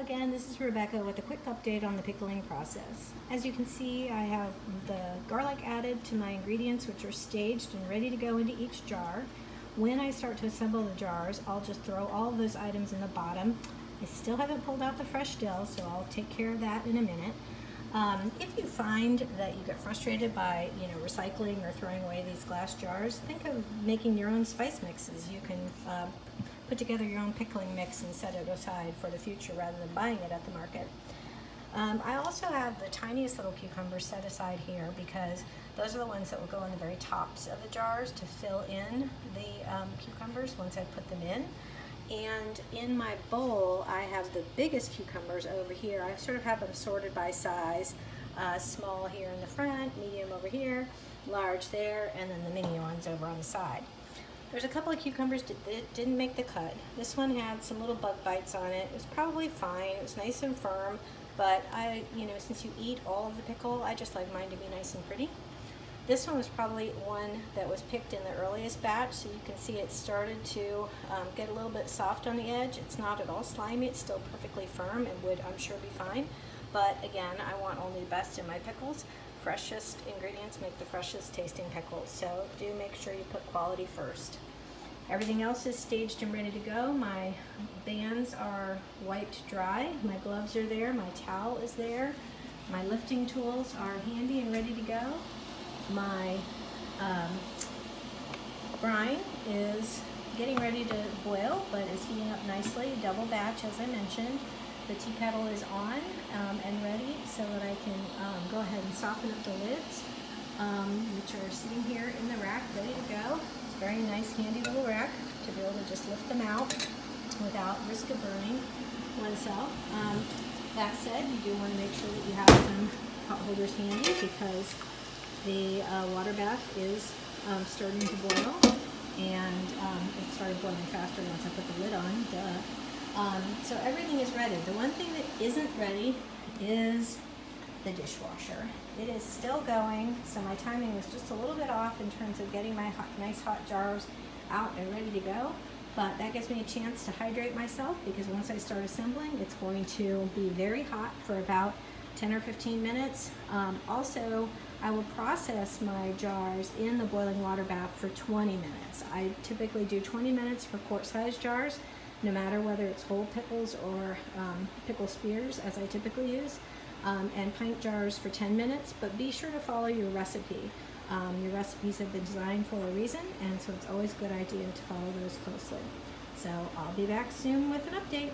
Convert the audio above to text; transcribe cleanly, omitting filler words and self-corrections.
again, this is Rebecca with a quick update on the pickling process. As you can see, I have the garlic added to my ingredients, which are staged and ready to go into each jar. When I start to assemble the jars, I'll just throw all of those items in the bottom. I still haven't pulled out the fresh dill, so I'll take care of that in a minute. If you find that you get frustrated by recycling or throwing away these glass jars, think of making your own spice mixes. You can put together your own pickling mix and set it aside for the future rather than buying it at the market. I also have the tiniest little cucumbers set aside here because those are the ones that will go on the very tops of the jars to fill in the cucumbers once I put them in. And in my bowl, I have the biggest cucumbers over here. I sort of have them sorted by size, small here in the front, medium over here, large there, and then the mini ones over on the side. There's a couple of cucumbers that didn't make the cut. This one had some little bug bites on it. It was probably fine. It was nice and firm, but since you eat all of the pickle, I just like mine to be nice and pretty. This one was probably one that was picked in the earliest batch, so you can see it started to get a little bit soft on the edge. It's not at all slimy. It's still perfectly firm and would, I'm sure, be fine. But again, I want only the best in my pickles. Freshest ingredients make the freshest tasting pickles, so do make sure you put quality first. Everything else is staged and ready to go. My bands are wiped dry. My gloves are there. My towel is there. My lifting tools are handy and ready to go. My brine is getting ready to boil, but is heating up nicely. Double batch, as I mentioned. The tea kettle is on and ready so that I can go ahead and soften up the lids, which are sitting here in the rack, ready to go. It's a very nice, handy little rack to be able to just lift them out without risk of burning oneself. That said, you do want to make sure that you have some pot holders handy because the water bath is starting to boil, and it started boiling faster once I put the lid on. So everything is ready. The one thing that isn't ready is the dishwasher. It is still going, so my timing was just a little bit off in terms of getting my nice hot jars out and ready to go. But that gives me a chance to hydrate myself because once I start assembling, it's going to be very hot for about 10 or 15 minutes. Also, I will process my jars in the boiling water bath for 20 minutes. I typically do 20 minutes for quart-sized jars, no matter whether it's whole pickles or pickle spears, as I typically use, and pint jars for 10 minutes, but be sure to follow your recipe. Your recipes have been designed for a reason, and so it's always a good idea to follow those closely. So I'll be back soon with an update.